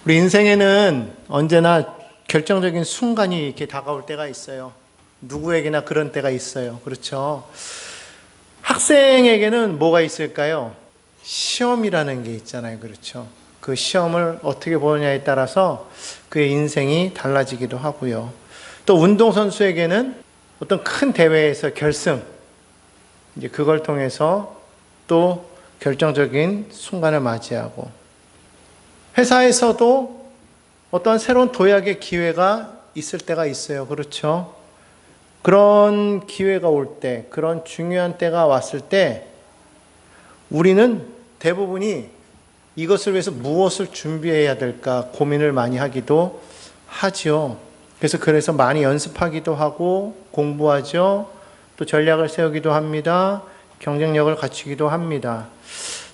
우리 인생에는 언제나 결정적인 순간이 이렇게 다가올 때가 있어요. 누구에게나 그런 때가 있어요. 그렇죠? 학생에게는 뭐가 있을까요? 시험이라는 게 있잖아요. 그렇죠? 그 시험을 어떻게 보느냐에 따라서 그의 인생이 달라지기도 하고요. 또 운동선수에게는 어떤 큰 대회에서 결승, 이제 그걸 통해서 또 결정적인 순간을 맞이하고, 회사에서도 어떤 새로운 도약의 기회가 있을 때가 있어요. 그렇죠? 그런 기회가 올 때, 그런 중요한 때가 왔을 때 우리는 대부분이 이것을 위해서 무엇을 준비해야 될까 고민을 많이 하기도 하죠. 그래서 많이 연습하기도 하고 공부하죠. 또 전략을 세우기도 합니다. 경쟁력을 갖추기도 합니다.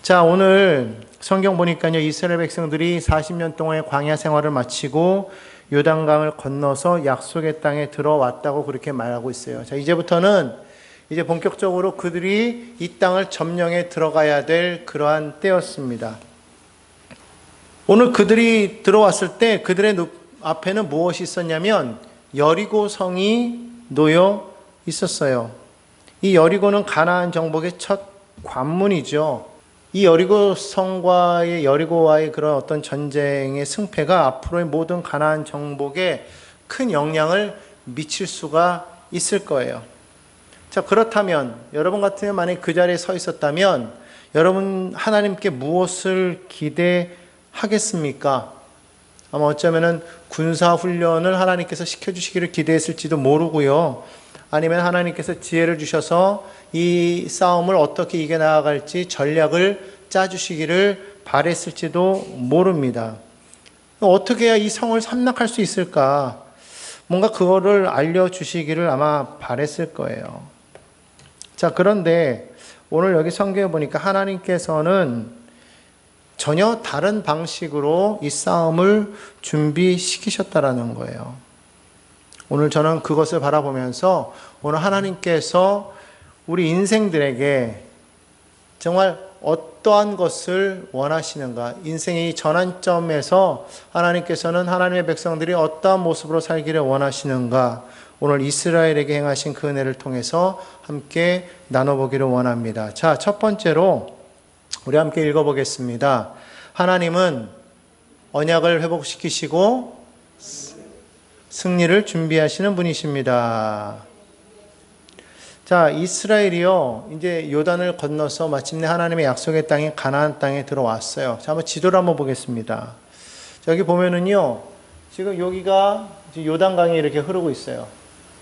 자, 오늘 성경 보니까요, 이스라엘 백성들이 40년 동안의 광야 생활을 마치고 요단강을 건너서 약속의 땅에 들어왔다고 그렇게 말하고 있어요. 자, 이제부터는 이제 본격적으로 그들이 이 땅을 점령해 들어가야 될 그러한 때였습니다. 오늘 그들이 들어왔을 때 그들의 앞에는 무엇이 있었냐면 여리고 성이 놓여 있었어요. 이 여리고는 가나안 정복의 첫 관문이죠. 이 여리고와의 그런 어떤 전쟁의 승패가 앞으로의 모든 가나안 정복에 큰 영향을 미칠 수가 있을 거예요. 자, 그렇다면 여러분 같으면 만약에 그 자리에 서 있었다면 여러분 하나님께 무엇을 기대하겠습니까? 아마 어쩌면은 군사훈련을 하나님께서 시켜주시기를 기대했을지도 모르고요. 아니면 하나님께서 지혜를 주셔서 이 싸움을 어떻게 이겨나갈지 전략을 짜주시기를 바랬을지도 모릅니다. 어떻게 해야 이 성을 함락할 수 있을까? 뭔가 그거를 알려주시기를 아마 바랬을 거예요. 자, 그런데 오늘 여기 성경에 보니까 하나님께서는 전혀 다른 방식으로 이 싸움을 준비시키셨다라는 거예요. 오늘 저는 그것을 바라보면서 오늘 하나님께서 우리 인생들에게 정말 어떠한 것을 원하시는가, 인생의 전환점에서 하나님께서는 하나님의 백성들이 어떠한 모습으로 살기를 원하시는가, 오늘 이스라엘에게 행하신 그 은혜를 통해서 함께 나눠보기를 원합니다. 자, 첫 번째로 우리 함께 읽어보겠습니다. 하나님은 언약을 회복시키시고 승리를 준비하시는 분이십니다. 자, 이스라엘이요, 이제 요단을 건너서 마침내 하나님의 약속의 땅인 가나안 땅에 들어왔어요. 자, 한번 지도를 한번 보겠습니다. 자, 여기 보면은요, 지금 여기가 요단강이 이렇게 흐르고 있어요.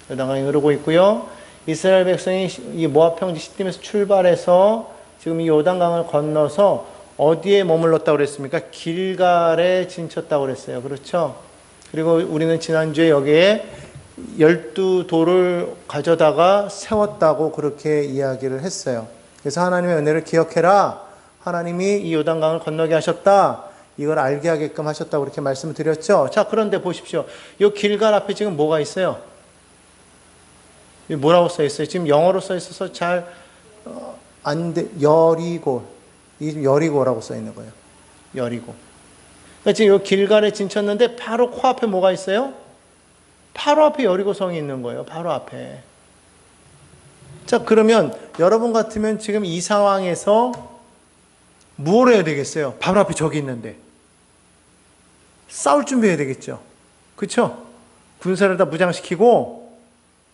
요단강이 흐르고 있고요. 이스라엘 백성이 이 모압 평지 시딤에서 출발해서 지금 이 요단강을 건너서 어디에 머물렀다고 그랬습니까? 길갈에 진쳤다고 그랬어요. 그렇죠? 그리고 우리는 지난주에 여기에 12돌을 가져다가 세웠다고 그렇게 이야기를 했어요. 그래서 하나님의 은혜를 기억해라. 하나님이 이 요단강을 건너게 하셨다. 이걸 알게 하게끔 하셨다고 그렇게 말씀을 드렸죠. 자, 그런데 보십시오. 이 길갈 앞에 지금 뭐가 있어요? 뭐라고 써 있어요? 지금 영어로 써 있어서 잘 안 돼. 여리고. 이 여리고라고 써 있는 거예요. 여리고. 그러니까 지금 이 길갈에 진쳤는데 바로 코앞에 뭐가 있어요? 바로 앞에 여리고성이 있는 거예요. 바로 앞에. 자, 그러면 여러분 같으면 지금 이 상황에서 뭘 해야 되겠어요? 바로 앞에 적이 있는데. 싸울 준비해야 되겠죠. 그렇죠? 군사를 다 무장시키고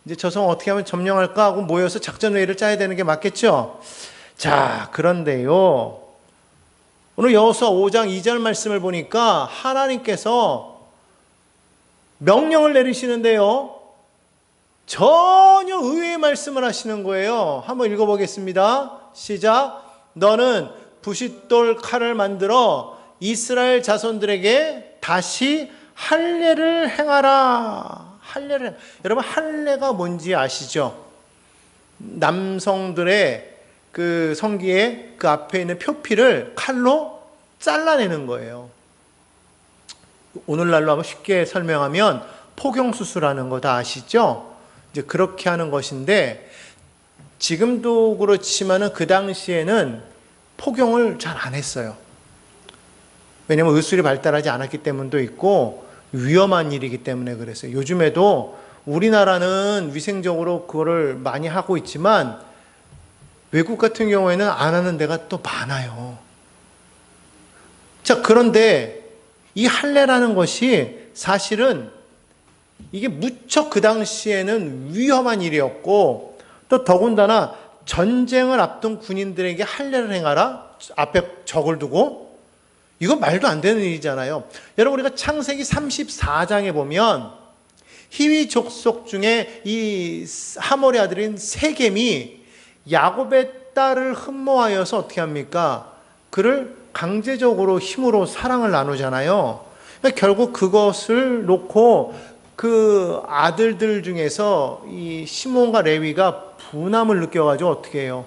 이제 저 성 어떻게 하면 점령할까 하고 모여서 작전회의를 짜야 되는 게 맞겠죠? 자, 그런데요, 오늘 여호수아 5장 2절 말씀을 보니까 하나님께서 명령을 내리시는데요, 전혀 의외의 말씀을 하시는 거예요. 한번 읽어보겠습니다. 시작. 너는 부싯돌 칼을 만들어 이스라엘 자손들에게 다시 할례를 행하라. 할례를, 여러분 할례가 뭔지 아시죠? 남성들의 그 성기에 그 앞에 있는 표피를 칼로 잘라내는 거예요. 오늘날로 한번 쉽게 설명하면 포경수술하는 거 다 아시죠? 이제 그렇게 하는 것인데, 지금도 그렇지만은 그 당시에는 포경을 잘 안 했어요. 왜냐하면 의술이 발달하지 않았기 때문도 있고 위험한 일이기 때문에 그랬어요. 요즘에도 우리나라는 위생적으로 그거를 많이 하고 있지만 외국 같은 경우에는 안 하는 데가 또 많아요. 자, 그런데 이 할례라는 것이 사실은 이게 무척 그 당시에는 위험한 일이었고, 또 더군다나 전쟁을 앞둔 군인들에게 할례를 행하라? 앞에 적을 두고? 이거 말도 안 되는 일이잖아요. 여러분, 우리가 창세기 34장에 보면 히위 족속 중에 이 하몰의 아들인 세겜이 야곱의 딸을 흠모하여서 어떻게 합니까? 그를 강제적으로 힘으로 사랑을 나누잖아요. 그러니까 결국 그것을 놓고 그 아들들 중에서 이 시몬과 레위가 분함을 느껴가지고 어떻게 해요?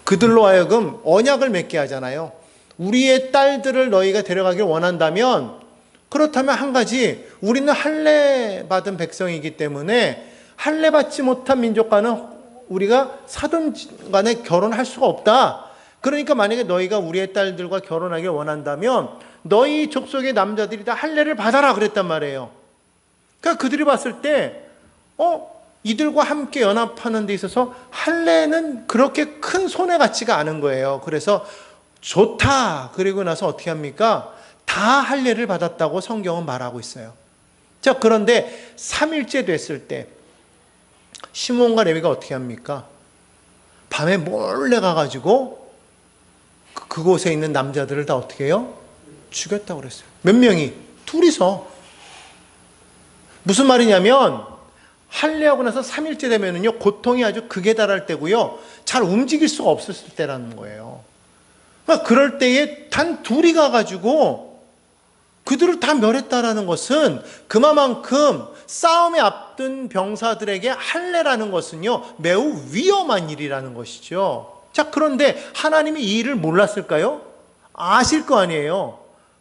그들로 하여금 언약을 맺게 하잖아요. 우리의 딸들을 너희가 데려가길 원한다면, 그렇다면 한 가지, 우리는 할례 받은 백성이기 때문에 할례 받지 못한 민족과는 우리가 사돈 간에 결혼할 수가 없다. 그러니까 만약에 너희가 우리의 딸들과 결혼하길 원한다면 너희 족속의 남자들이 다 할례를 받아라 그랬단 말이에요. 그러니까 그들이 봤을 때 이들과 함께 연합하는 데 있어서 할례는 그렇게 큰 손해 같지가 않은 거예요. 그래서 좋다. 그리고 나서 어떻게 합니까? 다 할례를 받았다고 성경은 말하고 있어요. 자, 그런데 3일째 됐을 때 시몬과 레위가 어떻게 합니까? 밤에 몰래 가가지고 그곳에 있는 남자들을 다 어떻게 해요? 죽였다고 그랬어요. 몇 명이? 둘이서. 무슨 말이냐면 할례하고 나서 3일째 되면은요, 고통이 아주 극에 달할 때고요, 잘 움직일 수가 없었을 때라는 거예요. 그러니까 그럴 때에 단 둘이 가가지고 그들을 다 멸했다라는 것은 그만큼 싸움에 앞둔 병사들에게 할례라는 것은요, 매우 위험한 일이라는 것이죠. 자, 그런데 하나님이 이 일을 몰랐을까요? 아실 거 아니에요.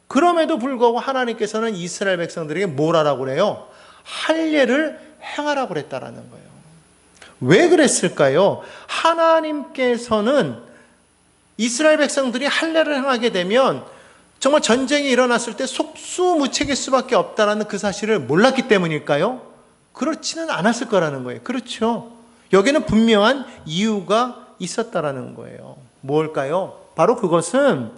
그럼에도 불구하고 하나님께서는 이스라엘 백성들에게 뭘 하라고 그래요? 할례를 행하라고 그랬다라는 거예요. 왜 그랬을까요? 하나님께서는 이스라엘 백성들이 할례를 행하게 되면 정말 전쟁이 일어났을 때 속수무책일 수밖에 없다라는 그 사실을 몰랐기 때문일까요? 그렇지는 않았을 거라는 거예요. 그렇죠. 여기는 분명한 이유가 있었다라는 거예요. 뭘까요? 바로 그것은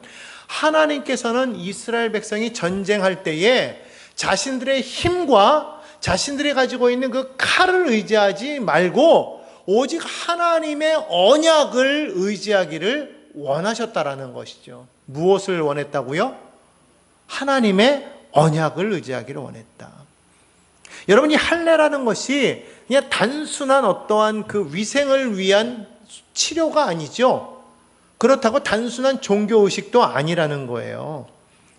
하나님께서는 이스라엘 백성이 전쟁할 때에 자신들의 힘과 자신들이 가지고 있는 그 칼을 의지하지 말고 오직 하나님의 언약을 의지하기를 원하셨다라는 것이죠. 무엇을 원했다고요? 하나님의 언약을 의지하기를 원했다. 여러분, 이 할례라는 것이 그냥 단순한 어떠한 그 위생을 위한 치료가 아니죠. 그렇다고 단순한 종교의식도 아니라는 거예요.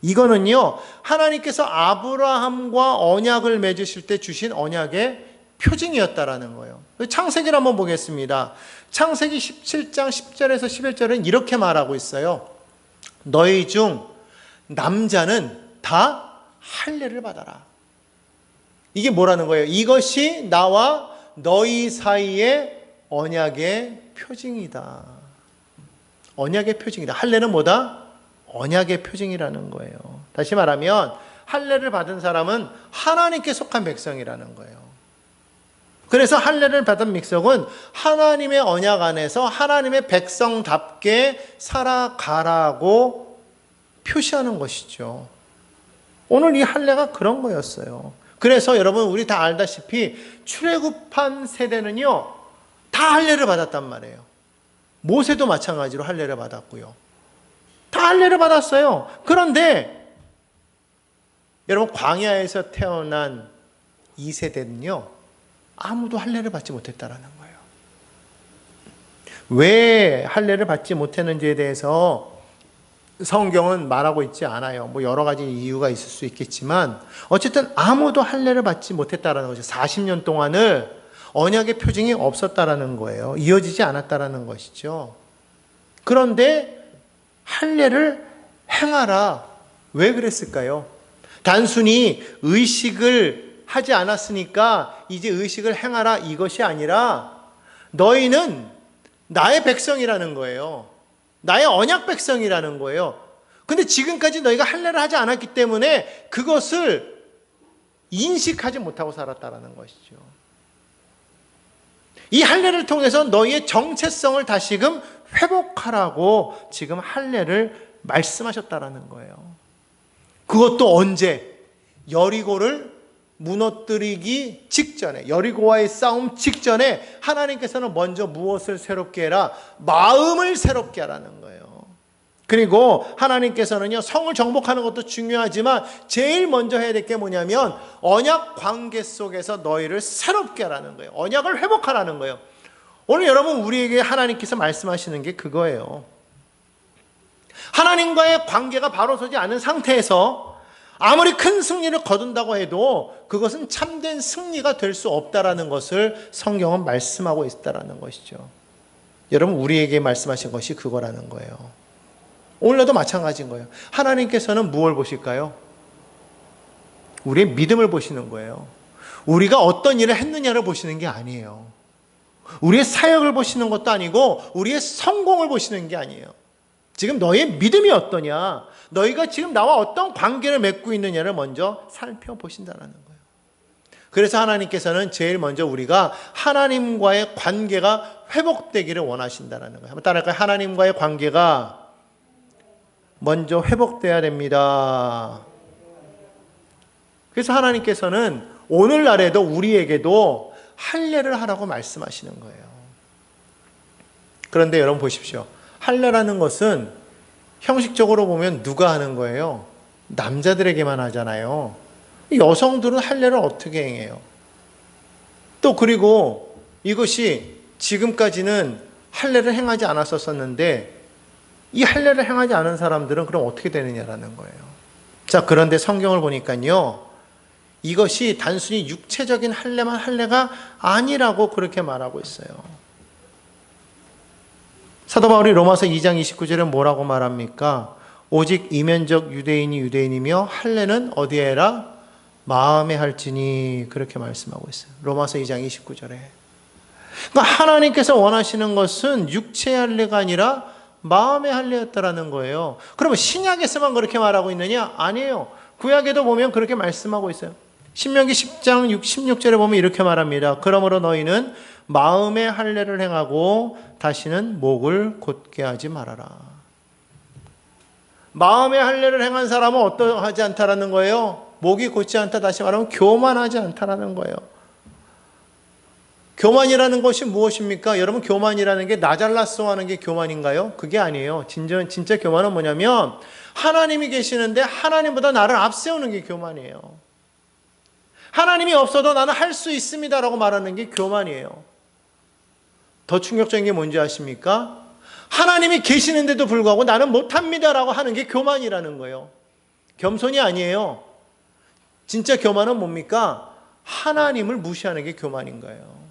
이거는요, 하나님께서 아브라함과 언약을 맺으실 때 주신 언약의 표징이었다라는 거예요. 창세기를 한번 보겠습니다. 창세기 17장 10절에서 11절은 이렇게 말하고 있어요. 너희 중 남자는 다 할례를 받아라. 이게 뭐라는 거예요? 이것이 나와 너희 사이의 언약의 표징이다. 언약의 표징이다. 할례는 뭐다? 언약의 표징이라는 거예요. 다시 말하면 할례를 받은 사람은 하나님께 속한 백성이라는 거예요. 그래서 할례를 받은 백성은 하나님의 언약 안에서 하나님의 백성답게 살아가라고 표시하는 것이죠. 오늘 이 할례가 그런 거였어요. 그래서 여러분, 우리 다 알다시피 출애굽한 세대는요, 다 할례를 받았단 말이에요. 모세도 마찬가지로 할례를 받았고요. 다 할례를 받았어요. 그런데 여러분, 광야에서 태어난 2세대는요 아무도 할례를 받지 못했다라는 거예요. 왜 할례를 받지 못했는지에 대해서 성경은 말하고 있지 않아요. 뭐 여러 가지 이유가 있을 수 있겠지만 어쨌든 아무도 할례를 받지 못했다라는 거죠. 40년 동안을 언약의 표징이 없었다라는 거예요. 이어지지 않았다라는 것이죠. 그런데 할례를 행하라. 왜 그랬을까요? 단순히 의식을 하지 않았으니까 이제 의식을 행하라 이것이 아니라 너희는 나의 백성이라는 거예요. 나의 언약 백성이라는 거예요. 근데 지금까지 너희가 할례를 하지 않았기 때문에 그것을 인식하지 못하고 살았다라는 것이죠. 이 할례를 통해서 너희의 정체성을 다시금 회복하라고 지금 할례를 말씀하셨다라는 거예요. 그것도 언제? 여리고를 무너뜨리기 직전에, 여리고와의 싸움 직전에 하나님께서는 먼저 무엇을 새롭게 해라? 마음을 새롭게 하라는 거예요. 그리고 하나님께서는요, 성을 정복하는 것도 중요하지만 제일 먼저 해야 될 게 뭐냐면 언약 관계 속에서 너희를 새롭게 하라는 거예요. 언약을 회복하라는 거예요. 오늘 여러분, 우리에게 하나님께서 말씀하시는 게 그거예요. 하나님과의 관계가 바로 서지 않은 상태에서 아무리 큰 승리를 거둔다고 해도 그것은 참된 승리가 될 수 없다라는 것을 성경은 말씀하고 있다라는 것이죠. 여러분, 우리에게 말씀하신 것이 그거라는 거예요. 오늘날도 마찬가지인 거예요. 하나님께서는 무엇을 보실까요? 우리의 믿음을 보시는 거예요. 우리가 어떤 일을 했느냐를 보시는 게 아니에요. 우리의 사역을 보시는 것도 아니고 우리의 성공을 보시는 게 아니에요. 지금 너의 믿음이 어떠냐, 너희가 지금 나와 어떤 관계를 맺고 있느냐를 먼저 살펴보신다는 거예요. 그래서 하나님께서는 제일 먼저 우리가 하나님과의 관계가 회복되기를 원하신다는 거예요. 한번 따라할까요? 하나님과의 관계가 먼저 회복돼야 됩니다. 그래서 하나님께서는 오늘날에도 우리에게도 할례를 하라고 말씀하시는 거예요. 그런데 여러분 보십시오. 할례라는 것은 형식적으로 보면 누가 하는 거예요? 남자들에게만 하잖아요. 여성들은 할례를 어떻게 행해요? 또 그리고 이것이 지금까지는 할례를 행하지 않았었는데 이 할례를 행하지 않은 사람들은 그럼 어떻게 되느냐라는 거예요. 자, 그런데 성경을 보니까요, 이것이 단순히 육체적인 할례만 할례가 아니라고 그렇게 말하고 있어요. 사도 바울이 로마서 2장 29절에 뭐라고 말합니까? 오직 이면적 유대인이 유대인이며 할례는 어디에 해라? 마음에 할지니, 그렇게 말씀하고 있어요. 로마서 2장 29절에. 그러니까 하나님께서 원하시는 것은 육체의 할례가 아니라 마음의 할례였다라는 거예요. 그러면 신약에서만 그렇게 말하고 있느냐? 아니에요. 구약에도 보면 그렇게 말씀하고 있어요. 신명기 10장 16절에 보면 이렇게 말합니다. 그러므로 너희는 마음의 할례를 행하고 다시는 목을 곧게 하지 말아라. 마음의 할례를 행한 사람은 어떠하지 않다라는 거예요? 목이 곧지 않다, 다시 말하면 교만하지 않다라는 거예요. 교만이라는 것이 무엇입니까? 여러분, 교만이라는 게 나 잘났어 하는 게 교만인가요? 그게 아니에요. 진짜 교만은 뭐냐면 하나님이 계시는데 하나님보다 나를 앞세우는 게 교만이에요. 하나님이 없어도 나는 할 수 있습니다라고 말하는 게 교만이에요. 더 충격적인 게 뭔지 아십니까? 하나님이 계시는데도 불구하고 나는 못합니다라고 하는 게 교만이라는 거예요. 겸손이 아니에요. 진짜 교만은 뭡니까? 하나님을 무시하는 게 교만인 거예요.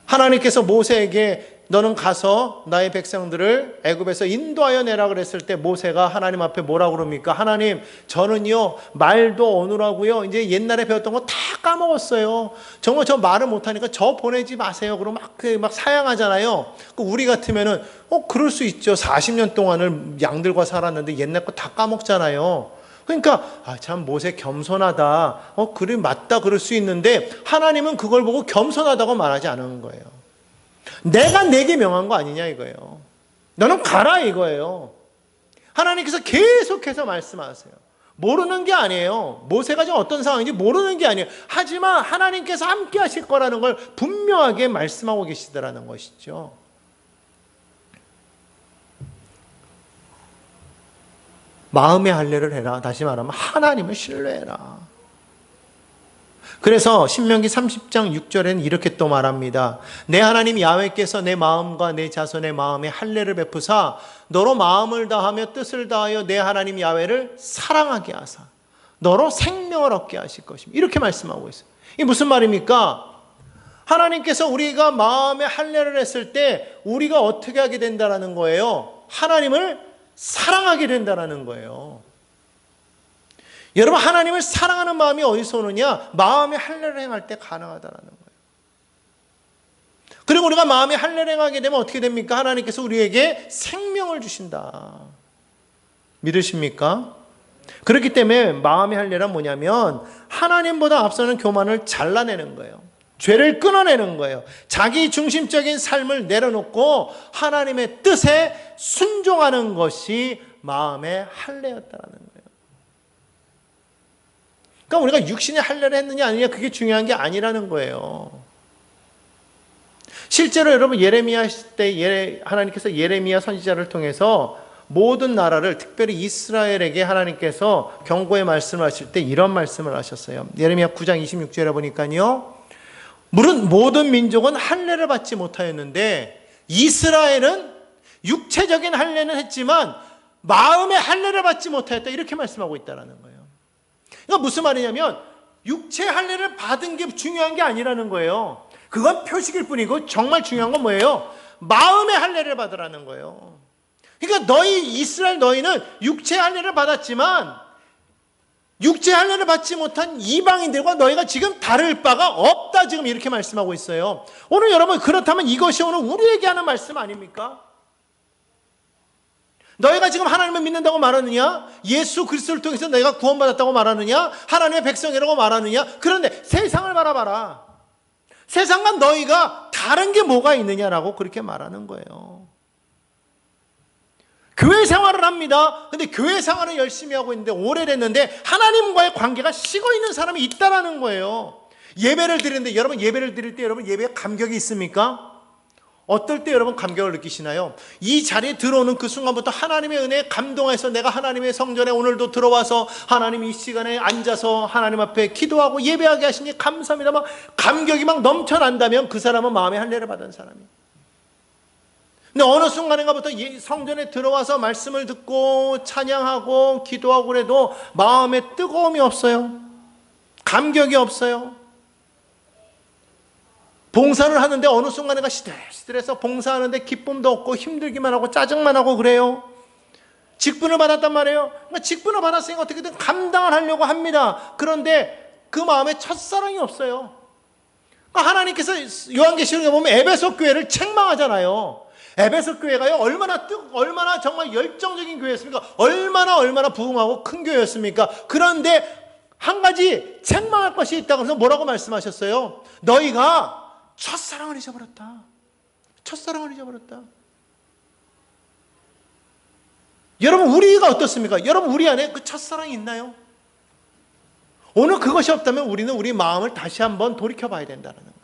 하나님께서 모세에게 너는 가서 나의 백성들을 애굽에서 인도하여 내라 그랬을 때 모세가 하나님 앞에 뭐라고 그럽니까? 하나님, 저는요 말도 어느라고요 이제 옛날에 배웠던 거 다 까먹었어요. 정말 저 말을 못하니까 저 보내지 마세요. 그러면 막 사양하잖아요. 우리 같으면은 그럴 수 있죠. 40년 동안을 양들과 살았는데 옛날 거 다 까먹잖아요. 그러니까 참 모세 겸손하다. 그래 맞다 그럴 수 있는데 하나님은 그걸 보고 겸손하다고 말하지 않은 거예요. 내가 내게 명한 거 아니냐 이거예요. 너는 가라 이거예요. 하나님께서 계속해서 말씀하세요. 모르는 게 아니에요. 모세가 지금 어떤 상황인지 모르는 게 아니에요. 하지만 하나님께서 함께 하실 거라는 걸 분명하게 말씀하고 계시더라는 것이죠. 마음의 할례를 해라. 다시 말하면 하나님을 신뢰해라. 그래서 신명기 30장 6절에는 이렇게 또 말합니다. 내 하나님 야훼께서 내 마음과 내 자손의 마음에 할례를 베푸사 너로 마음을 다하며 뜻을 다하여 내 하나님 야훼를 사랑하게 하사 너로 생명을 얻게 하실 것입니다. 이렇게 말씀하고 있어요. 이게 무슨 말입니까? 하나님께서 우리가 마음에 할례를 했을 때 우리가 어떻게 하게 된다는 거예요? 하나님을 사랑하게 된다는 거예요. 여러분, 하나님을 사랑하는 마음이 어디서 오느냐? 마음의 할례를 행할 때 가능하다는 거예요. 그리고 우리가 마음에 할례를 행하게 되면 어떻게 됩니까? 하나님께서 우리에게 생명을 주신다. 믿으십니까? 그렇기 때문에 마음의 할례란 뭐냐면 하나님보다 앞서는 교만을 잘라내는 거예요. 죄를 끊어내는 거예요. 자기 중심적인 삶을 내려놓고 하나님의 뜻에 순종하는 것이 마음의 할례였다라는 거예요. 그러니까 우리가 육신의 할례를 했느냐 아니냐 그게 중요한 게 아니라는 거예요. 실제로 여러분 예레미야 때 하나님께서 예레미야 선지자를 통해서 모든 나라를 특별히 이스라엘에게 하나님께서 경고의 말씀을 하실 때 이런 말씀을 하셨어요. 예레미야 9장 26절에 보니까요. 모든 민족은 할례를 받지 못하였는데 이스라엘은 육체적인 할례는 했지만 마음의 할례를 받지 못하였다. 이렇게 말씀하고 있다는 거예요. 그러니까 무슨 말이냐면 육체 할례를 받은 게 중요한 게 아니라는 거예요. 그건 표식일 뿐이고 정말 중요한 건 뭐예요? 마음의 할례를 받으라는 거예요. 그러니까 이스라엘 너희는 육체 할례를 받았지만 육체 할례를 받지 못한 이방인들과 너희가 지금 다를 바가 없다. 지금 이렇게 말씀하고 있어요. 오늘 여러분 그렇다면 이것이 오늘 우리에게 하는 말씀 아닙니까? 너희가 지금 하나님을 믿는다고 말하느냐? 예수 그리스도를 통해서 너희가 구원받았다고 말하느냐? 하나님의 백성이라고 말하느냐? 그런데 세상을 바라봐라. 세상과 너희가 다른 게 뭐가 있느냐라고 그렇게 말하는 거예요. 교회 생활을 합니다. 근데 교회 생활을 열심히 하고 있는데 오래됐는데 하나님과의 관계가 식어 있는 사람이 있다라는 거예요. 예배를 드리는데 여러분 예배를 드릴 때 여러분 예배에 감격이 있습니까? 어떨 때 여러분 감격을 느끼시나요? 이 자리에 들어오는 그 순간부터 하나님의 은혜에 감동해서 내가 하나님의 성전에 오늘도 들어와서 하나님 이 시간에 앉아서 하나님 앞에 기도하고 예배하게 하시니 감사합니다. 막 감격이 막 넘쳐난다면 그 사람은 마음의 할례를 받은 사람이에요. 근데 어느 순간인가부터 성전에 들어와서 말씀을 듣고 찬양하고 기도하고 그래도 마음에 뜨거움이 없어요. 감격이 없어요. 봉사를 하는데 어느 순간에가 시들해서 봉사하는데 기쁨도 없고 힘들기만 하고 짜증만 하고 그래요. 직분을 받았단 말이에요. 그러니까 직분을 받았으니까 어떻게든 감당을 하려고 합니다. 그런데 그 마음에 첫사랑이 없어요. 그러니까 하나님께서 요한계시록에 보면 에베소 교회를 책망하잖아요. 에베소 교회가요 얼마나 정말 열정적인 교회였습니까? 얼마나 부흥하고 큰 교회였습니까? 그런데 한 가지 책망할 것이 있다고 해서 뭐라고 말씀하셨어요? 너희가 첫사랑을 잊어버렸다. 첫사랑을 잊어버렸다. 여러분 우리가 어떻습니까? 여러분 우리 안에 그 첫사랑이 있나요? 오늘 그것이 없다면 우리는 우리 마음을 다시 한번 돌이켜 봐야 된다는 거예요.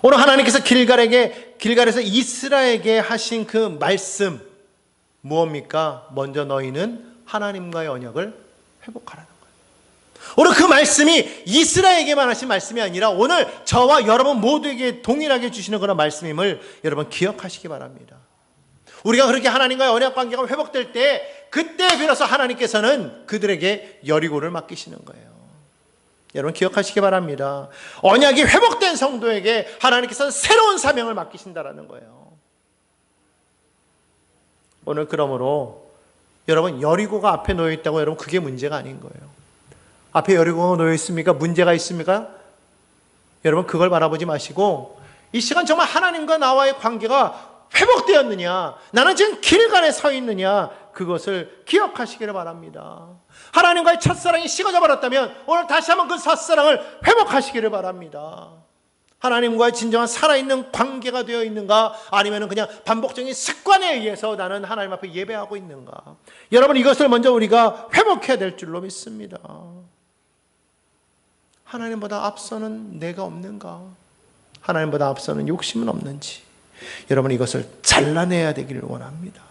오늘 하나님께서 길갈에서 이스라엘에게 하신 그 말씀 무엇입니까? 먼저 너희는 하나님과의 언약을 회복하라는 거예요. 오늘 그 말씀이 이스라엘에게만 하신 말씀이 아니라 오늘 저와 여러분 모두에게 동일하게 주시는 그런 말씀임을 여러분 기억하시기 바랍니다. 우리가 그렇게 하나님과의 언약 관계가 회복될 때 그때 비로소 하나님께서는 그들에게 여리고를 맡기시는 거예요. 여러분 기억하시기 바랍니다. 언약이 회복된 성도에게 하나님께서는 새로운 사명을 맡기신다라는 거예요. 오늘 그러므로 여러분 여리고가 앞에 놓여 있다고 여러분 그게 문제가 아닌 거예요. 앞에 여리고가 놓여 있습니까? 문제가 있습니까? 여러분 그걸 바라보지 마시고 이 시간 정말 하나님과 나와의 관계가 회복되었느냐, 나는 지금 길간에 서 있느냐, 그것을 기억하시기를 바랍니다. 하나님과의 첫사랑이 식어져 버렸다면 오늘 다시 한번 그 첫사랑을 회복하시기를 바랍니다. 하나님과의 진정한 살아있는 관계가 되어 있는가, 아니면 그냥 반복적인 습관에 의해서 나는 하나님 앞에 예배하고 있는가. 여러분 이것을 먼저 우리가 회복해야 될 줄로 믿습니다. 하나님보다 앞서는 내가 없는가, 하나님보다 앞서는 욕심은 없는지 여러분 이것을 잘라내야 되기를 원합니다.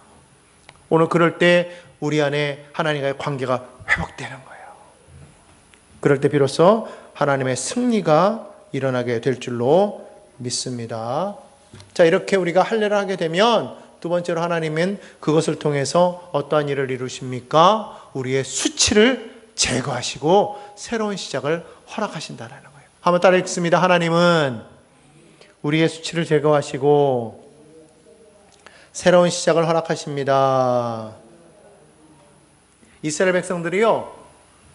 오늘 그럴 때 우리 안에 하나님과의 관계가 회복되는 거예요. 그럴 때 비로소 하나님의 승리가 일어나게 될 줄로 믿습니다. 자, 이렇게 우리가 할례를 하게 되면 두 번째로 하나님은 그것을 통해서 어떠한 일을 이루십니까? 우리의 수치를 제거하시고 새로운 시작을 허락하신다는 거예요. 한번 따라 읽습니다. 하나님은 우리의 수치를 제거하시고 새로운 시작을 허락하십니다. 이스라엘 백성들이요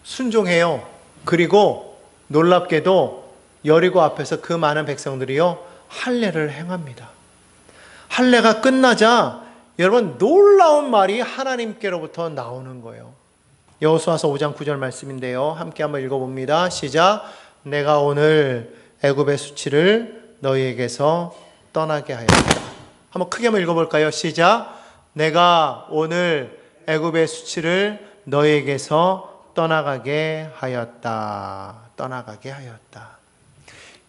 순종해요. 그리고 놀랍게도 여리고 앞에서 그 많은 백성들이요 할례를 행합니다. 할례가 끝나자 여러분 놀라운 말이 하나님께로부터 나오는 거예요. 여호수아서 5장 9절 말씀인데요. 함께 한번 읽어봅니다. 시작. 내가 오늘 애굽의 수치를 너희에게서 떠나게 하였다. 한번 크게 한번 읽어볼까요? 시작. 내가 오늘 애굽의 수치를 너희에게서 떠나가게 하였다. 떠나가게 하였다.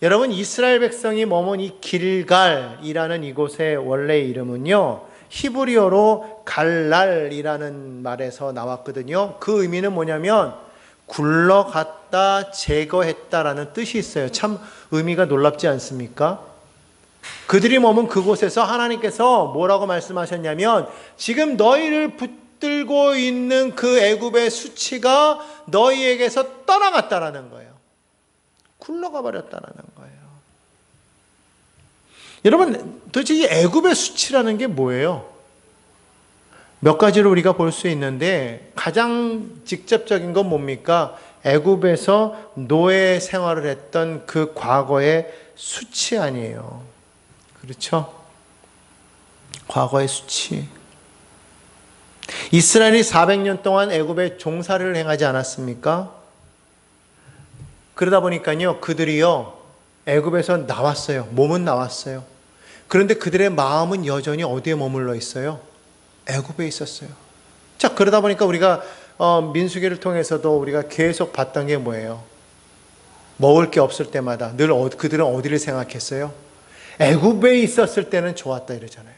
여러분 이스라엘 백성이 머문 이 길갈이라는 이곳의 원래 이름은요 히브리어로 갈랄이라는 말에서 나왔거든요. 그 의미는 뭐냐면 굴러갔다 제거했다라는 뜻이 있어요. 참 의미가 놀랍지 않습니까? 그들이 머문 그곳에서 하나님께서 뭐라고 말씀하셨냐면 지금 너희를 붙들고 있는 그 애굽의 수치가 너희에게서 떠나갔다라는 거예요. 굴러가 버렸다라는 거예요. 여러분 도대체 이 애굽의 수치라는 게 뭐예요? 몇 가지로 우리가 볼 수 있는데 가장 직접적인 건 뭡니까? 애굽에서 노예 생활을 했던 그 과거의 수치 아니에요. 그렇죠? 과거의 수치. 이스라엘이 400년 동안 애굽에 종살이를 행하지 않았습니까? 그러다 보니까요, 그들이요, 애굽에서 나왔어요. 몸은 나왔어요. 그런데 그들의 마음은 여전히 어디에 머물러 있어요? 애굽에 있었어요. 자, 그러다 보니까 우리가 민수기를 통해서도 우리가 계속 봤던 게 뭐예요? 먹을 게 없을 때마다 늘 그들은 어디를 생각했어요? 애굽에 있었을 때는 좋았다 이러잖아요.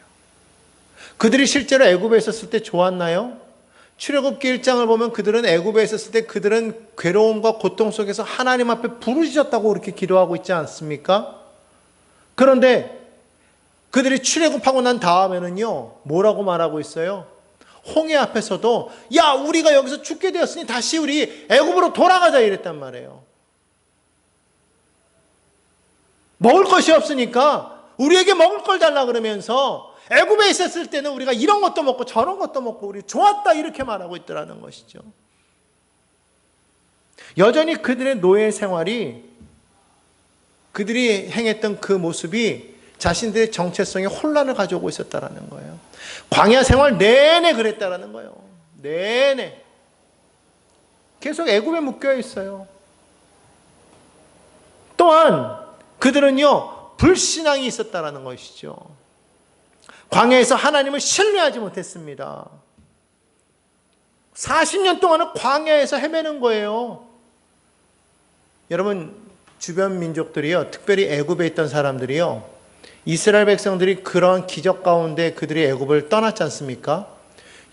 그들이 실제로 애굽에 있었을 때 좋았나요? 출애굽기 1장을 보면 그들은 애굽에 있었을 때 그들은 괴로움과 고통 속에서 하나님 앞에 부르짖었다고 그렇게 기도하고 있지 않습니까? 그런데 그들이 출애굽하고 난 다음에는요 뭐라고 말하고 있어요? 홍해 앞에서도 야 우리가 여기서 죽게 되었으니 다시 우리 애굽으로 돌아가자 이랬단 말이에요. 먹을 것이 없으니까 우리에게 먹을 걸 달라 그러면서 애굽에 있었을 때는 우리가 이런 것도 먹고 저런 것도 먹고 우리 좋았다 이렇게 말하고 있더라는 것이죠. 여전히 그들의 노예 생활이 그들이 행했던 그 모습이 자신들의 정체성에 혼란을 가져오고 있었다라는 거예요. 광야 생활 내내 그랬다라는 거예요. 내내 계속 애굽에 묶여 있어요. 또한 그들은요 불신앙이 있었다라는 것이죠. 광야에서 하나님을 신뢰하지 못했습니다. 40년 동안은 광야에서 헤매는 거예요. 여러분 주변 민족들이요, 특별히 애굽에 있던 사람들이요, 이스라엘 백성들이 그런 기적 가운데 그들이 애굽을 떠났지 않습니까?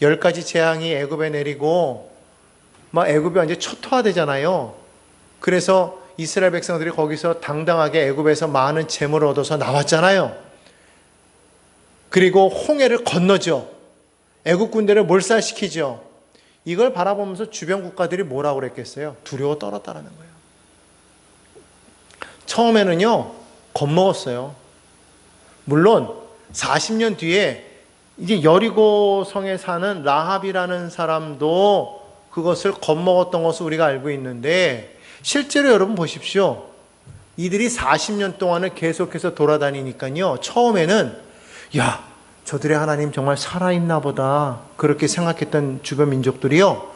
10가지 재앙이 애굽에 내리고 막 애굽이 완전히 초토화되잖아요. 그래서 이스라엘 백성들이 거기서 당당하게 애굽에서 많은 재물을 얻어서 나왔잖아요. 그리고 홍해를 건너죠. 애국 군대를 몰살시키죠. 이걸 바라보면서 주변 국가들이 뭐라고 그랬겠어요? 두려워 떨었다라는 거예요. 처음에는요 겁먹었어요. 물론 40년 뒤에 이제 여리고 성에 사는 라합이라는 사람도 그것을 겁먹었던 것을 우리가 알고 있는데, 실제로 여러분 보십시오. 이들이 40년 동안을 계속해서 돌아다니니까요 처음에는 야, 저들의 하나님 정말 살아있나 보다 그렇게 생각했던 주변 민족들이요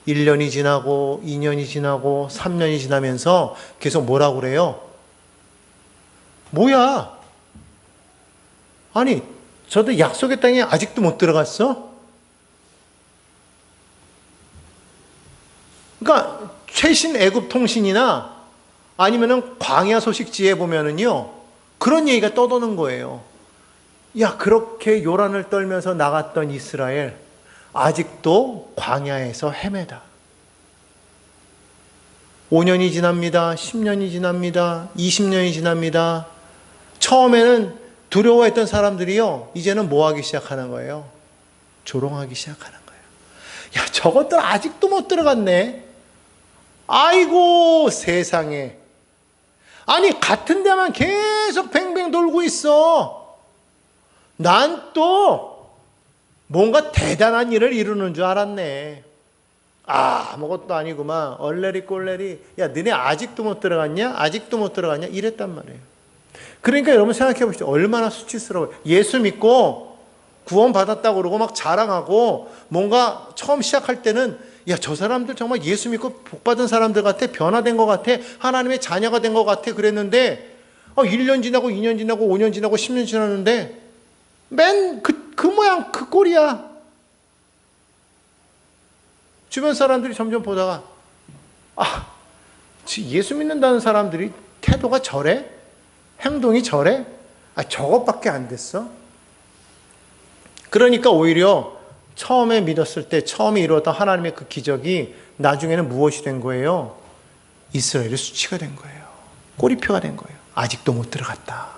1년이 지나고 2년이 지나고 3년이 지나면서 계속 뭐라고 그래요? 뭐야? 아니 저들 약속의 땅에 아직도 못 들어갔어? 그러니까 최신 애굽 통신이나 아니면은 광야 소식지에 보면은요 그런 얘기가 떠도는 거예요. 야, 그렇게 요란을 떨면서 나갔던 이스라엘 아직도 광야에서 헤매다. 5년이 지납니다. 10년이 지납니다. 20년이 지납니다. 처음에는 두려워했던 사람들이요 이제는 뭐 하기 시작하는 거예요? 조롱하기 시작하는 거예요. 야, 저것들 아직도 못 들어갔네. 아이고 세상에. 아니 같은 데만 계속 뱅뱅 돌고 있어. 난 또 뭔가 대단한 일을 이루는 줄 알았네. 아무것도 아니구만. 얼레리 꼴레리. 야, 너네 아직도 못 들어갔냐? 아직도 못 들어갔냐? 이랬단 말이에요. 그러니까 여러분 생각해 보시죠. 얼마나 수치스러워요. 예수 믿고 구원 받았다고 그러고 막 자랑하고 뭔가 처음 시작할 때는 야, 저 사람들 정말 예수 믿고 복 받은 사람들 같아. 변화된 것 같아. 하나님의 자녀가 된 것 같아. 그랬는데 1년 지나고 2년 지나고 5년 지나고 10년 지났는데 맨 그 모양 그 꼴이야. 주변 사람들이 점점 보다가 예수 믿는다는 사람들이 태도가 저래? 행동이 저래? 저것밖에 안 됐어? 그러니까 오히려 처음에 믿었을 때 처음에 이루었던 하나님의 그 기적이 나중에는 무엇이 된 거예요? 이스라엘의 수치가 된 거예요. 꼬리표가 된 거예요. 아직도 못 들어갔다.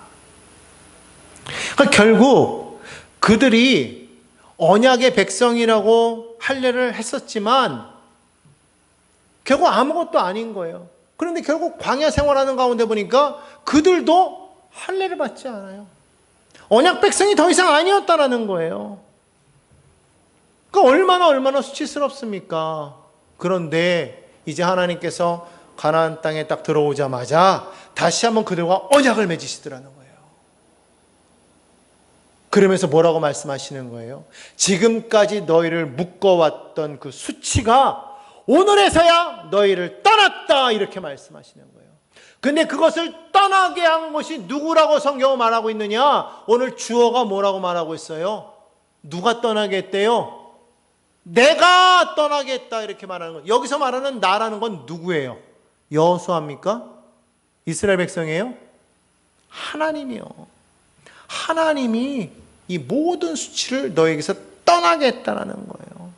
그러니까 결국 그들이 언약의 백성이라고 할례를 했었지만 결국 아무것도 아닌 거예요. 그런데 결국 광야 생활하는 가운데 보니까 그들도 할례를 받지 않아요. 언약 백성이 더 이상 아니었다라는 거예요. 그러니까 얼마나 수치스럽습니까? 그런데 이제 하나님께서 가나안 땅에 딱 들어오자마자 다시 한번 그들과 언약을 맺으시더라는 거예요. 그러면서 뭐라고 말씀하시는 거예요? 지금까지 너희를 묶어왔던 그 수치가 오늘에서야 너희를 떠났다, 이렇게 말씀하시는 거예요. 근데 그것을 떠나게 한 것이 누구라고 성경은 말하고 있느냐? 오늘 주어가 뭐라고 말하고 있어요? 누가 떠나게 했대요? 내가 떠나게 했다, 이렇게 말하는 거예요. 여기서 말하는 나라는 건 누구예요? 여호수아입니까? 이스라엘 백성이에요? 하나님이요. 하나님이 이 모든 수치를 너에게서 떠나게 했다는 거예요.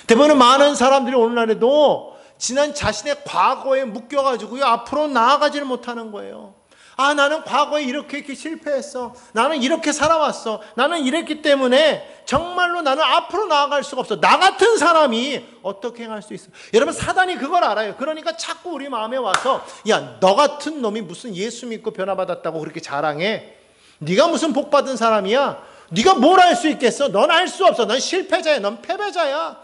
대부분 많은 사람들이 오늘날에도 지난 자신의 과거에 묶여가지고요, 앞으로 나아가지를 못하는 거예요. 나는 과거에 이렇게 실패했어. 나는 이렇게 살아왔어. 나는 이랬기 때문에 정말로 나는 앞으로 나아갈 수가 없어. 나 같은 사람이 어떻게 행할 수 있어? 여러분, 사단이 그걸 알아요. 그러니까 자꾸 우리 마음에 와서 야, 너 같은 놈이 무슨 예수 믿고 변화받았다고 그렇게 자랑해? 네가 무슨 복 받은 사람이야? 네가 뭘 알 수 있겠어? 넌 알 수 없어. 넌 실패자야. 넌 패배자야.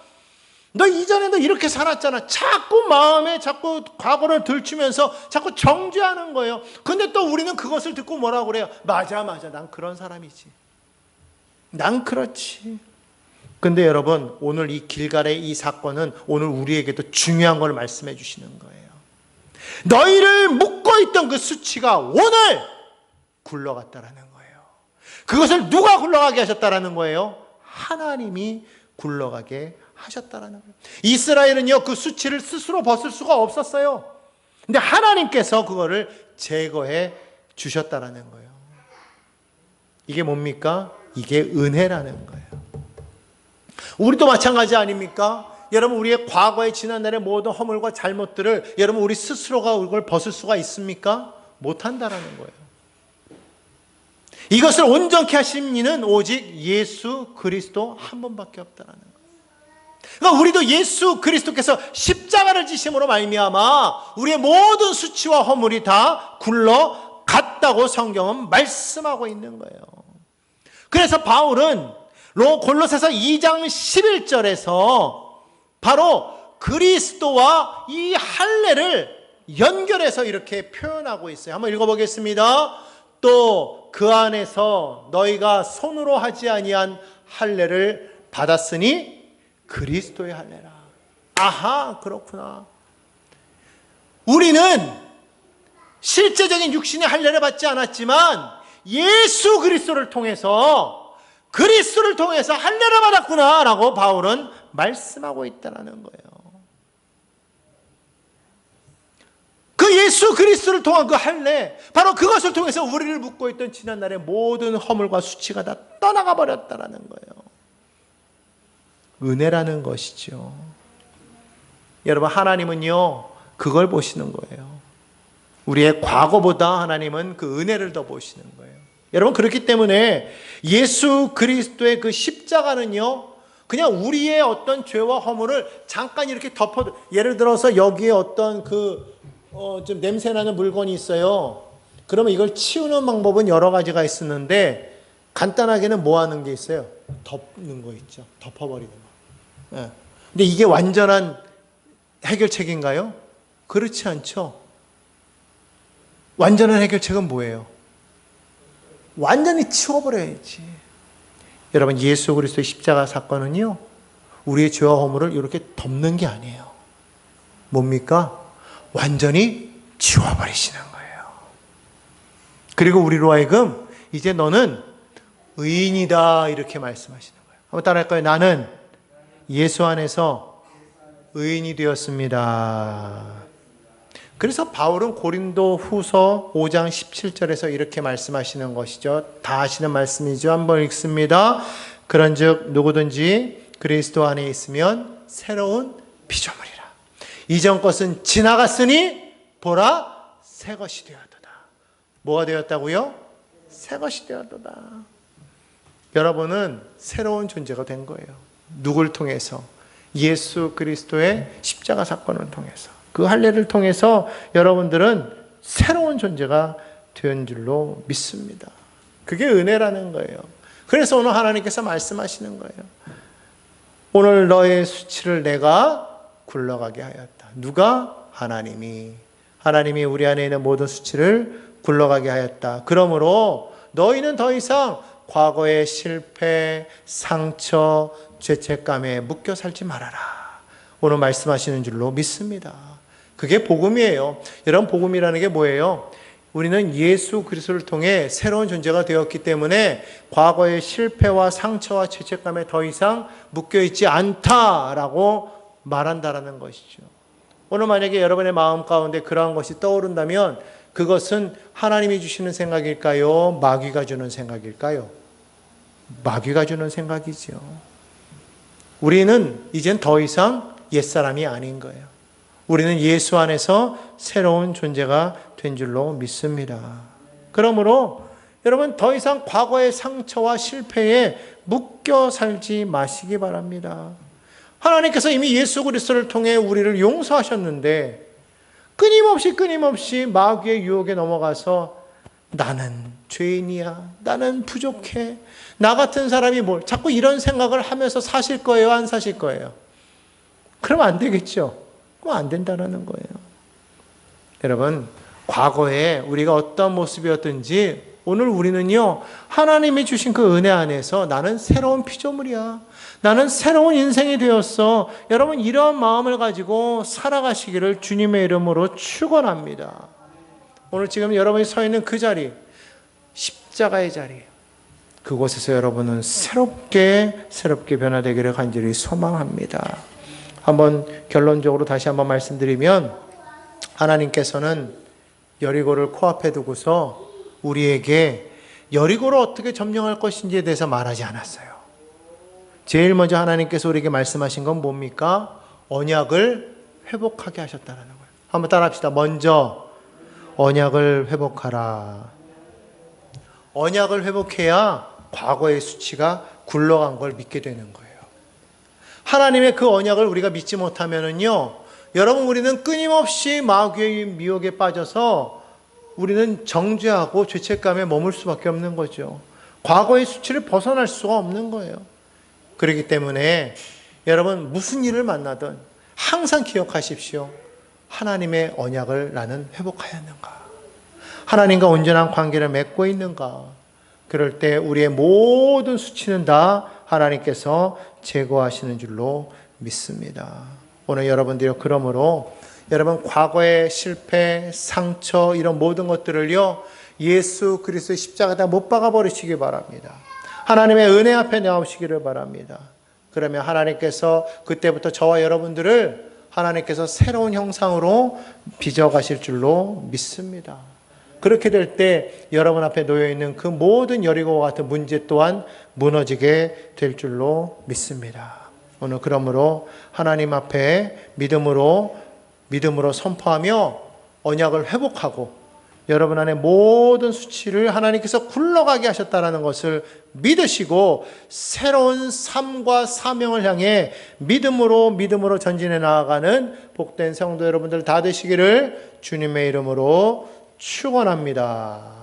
너 이전에도 이렇게 살았잖아. 자꾸 마음에 자꾸 과거를 들추면서 자꾸 정죄하는 거예요. 근데 또 우리는 그것을 듣고 뭐라고 그래요? 맞아. 난 그런 사람이지. 난 그렇지. 근데 여러분, 오늘 이 길갈의 이 사건은 오늘 우리에게도 중요한 걸 말씀해 주시는 거예요. 너희를 묶고 있던 그 수치가 오늘 굴러갔다라는 거예요. 그것을 누가 굴러가게 하셨다라는 거예요? 하나님이 굴러가게 하셨다라는 거예요. 이스라엘은요, 그 수치를 스스로 벗을 수가 없었어요. 근데 하나님께서 그거를 제거해 주셨다라는 거예요. 이게 뭡니까? 이게 은혜라는 거예요. 우리도 마찬가지 아닙니까? 여러분, 우리의 과거의 지난날의 모든 허물과 잘못들을 여러분 우리 스스로가 이걸 벗을 수가 있습니까? 못한다라는 거예요. 이것을 온전케 하신 이는 오직 예수 그리스도 한 분밖에 없다라는 거예요. 그러니까 우리도 예수 그리스도께서 십자가를 지심으로 말미암아 우리의 모든 수치와 허물이 다 굴러갔다고 성경은 말씀하고 있는 거예요. 그래서 바울은 골로새서 2장 11절에서 바로 그리스도와 이 할례를 연결해서 이렇게 표현하고 있어요. 한번 읽어보겠습니다. 또 그 안에서 너희가 손으로 하지 아니한 할례를 받았으니 그리스도의 할례라. 아하, 그렇구나. 우리는 실제적인 육신의 할례를 받지 않았지만 예수 그리스도를 통해서 할례를 받았구나라고 바울은 말씀하고 있다는 거예요. 그 예수 그리스도를 통한 그 할례, 바로 그것을 통해서 우리를 묶고 있던 지난날의 모든 허물과 수치가 다 떠나가 버렸다는 거예요. 은혜라는 것이죠. 여러분, 하나님은요, 그걸 보시는 거예요. 우리의 과거보다 하나님은 그 은혜를 더 보시는 거예요. 여러분, 그렇기 때문에 예수 그리스도의 그 십자가는요, 그냥 우리의 어떤 죄와 허물을 잠깐 이렇게 덮어도, 예를 들어서 여기에 어떤 좀 냄새나는 물건이 있어요. 그러면 이걸 치우는 방법은 여러 가지가 있었는데, 간단하게는 뭐 하는 게 있어요? 덮는 거 있죠. 덮어버리는 거. 예. 근데 이게 완전한 해결책인가요? 그렇지 않죠. 완전한 해결책은 뭐예요? 완전히 치워버려야지. 여러분, 예수 그리스도의 십자가 사건은요, 우리의 죄와 허물을 이렇게 덮는 게 아니에요. 뭡니까? 완전히 지워버리시는 거예요. 그리고 우리로 하여금 이제 너는 의인이다 이렇게 말씀하시는 거예요. 한번 따라할까요? 나는 예수 안에서 의인이 되었습니다. 그래서 바울은 고린도 후서 5장 17절에서 이렇게 말씀하시는 것이죠. 다 아시는 말씀이죠. 한번 읽습니다. 그런즉 누구든지 그리스도 안에 있으면 새로운 피조물이라. 이전 것은 지나갔으니 보라 새 것이 되었도다. 뭐가 되었다고요? 새 것이 되었도다. 여러분은 새로운 존재가 된 거예요. 누굴 통해서? 예수 그리스도의 십자가 사건을 통해서. 그 할례를 통해서 여러분들은 새로운 존재가 된 줄로 믿습니다. 그게 은혜라는 거예요. 그래서 오늘 하나님께서 말씀하시는 거예요. 오늘 너의 수치를 내가 굴러가게 하였다. 누가? 하나님이. 하나님이 우리 안에 있는 모든 수치를 굴러가게 하였다. 그러므로 너희는 더 이상 과거의 실패, 상처, 죄책감에 묶여 살지 말아라. 오늘 말씀하시는 줄로 믿습니다. 그게 복음이에요. 여러분, 복음이라는 게 뭐예요? 우리는 예수 그리스도를 통해 새로운 존재가 되었기 때문에 과거의 실패와 상처와 죄책감에 더 이상 묶여있지 않다라고 말한다라는 것이죠. 오늘 만약에 여러분의 마음 가운데 그러한 것이 떠오른다면 그것은 하나님이 주시는 생각일까요? 마귀가 주는 생각일까요? 마귀가 주는 생각이죠. 우리는 이젠 더 이상 옛사람이 아닌 거예요. 우리는 예수 안에서 새로운 존재가 된 줄로 믿습니다. 그러므로 여러분, 더 이상 과거의 상처와 실패에 묶여 살지 마시기 바랍니다. 하나님께서 이미 예수 그리스도를 통해 우리를 용서하셨는데 끊임없이 마귀의 유혹에 넘어가서 나는 죄인이야, 나는 부족해, 나 같은 사람이 뭘, 자꾸 이런 생각을 하면서 사실 거예요, 안 사실 거예요? 그러면 안 되겠죠. 그럼 안 된다는 거예요. 여러분, 과거에 우리가 어떤 모습이었든지 오늘 우리는요, 하나님이 주신 그 은혜 안에서 나는 새로운 피조물이야, 나는 새로운 인생이 되었어. 여러분, 이러한 마음을 가지고 살아가시기를 주님의 이름으로 축원합니다. 오늘 지금 여러분이 서 있는 그 자리, 십자가의 자리, 그곳에서 여러분은 새롭게 변화되기를 간절히 소망합니다. 한번 결론적으로 다시 한번 말씀드리면, 하나님께서는 여리고를 코앞에 두고서 우리에게 여리고를 어떻게 점령할 것인지에 대해서 말하지 않았어요. 제일 먼저 하나님께서 우리에게 말씀하신 건 뭡니까? 언약을 회복하게 하셨다는 거예요. 한번 따라합시다. 먼저 언약을 회복하라. 언약을 회복해야 과거의 수치가 굴러간 걸 믿게 되는 거예요. 하나님의 그 언약을 우리가 믿지 못하면은요, 여러분, 우리는 끊임없이 마귀의 미혹에 빠져서 우리는 정죄하고 죄책감에 머물 수밖에 없는 거죠. 과거의 수치를 벗어날 수가 없는 거예요. 그렇기 때문에 여러분, 무슨 일을 만나든 항상 기억하십시오. 하나님의 언약을 나는 회복하였는가? 하나님과 온전한 관계를 맺고 있는가? 그럴 때 우리의 모든 수치는 다 하나님께서 제거하시는 줄로 믿습니다. 오늘 여러분들이 그러므로 여러분, 과거의 실패, 상처, 이런 모든 것들을요, 예수 그리스도의 십자가에다 못 박아 버리시기 바랍니다. 하나님의 은혜 앞에 나오시기를 바랍니다. 그러면 하나님께서 그때부터 저와 여러분들을 하나님께서 새로운 형상으로 빚어가실 줄로 믿습니다. 그렇게 될 때 여러분 앞에 놓여있는 그 모든 여리고와 같은 문제 또한 무너지게 될 줄로 믿습니다. 오늘 그러므로 하나님 앞에 믿음으로 선포하며 언약을 회복하고 여러분 안에 모든 수치를 하나님께서 굴러가게 하셨다는 것을 믿으시고 새로운 삶과 사명을 향해 믿음으로 전진해 나아가는 복된 성도 여러분들 다 되시기를 주님의 이름으로 축원합니다.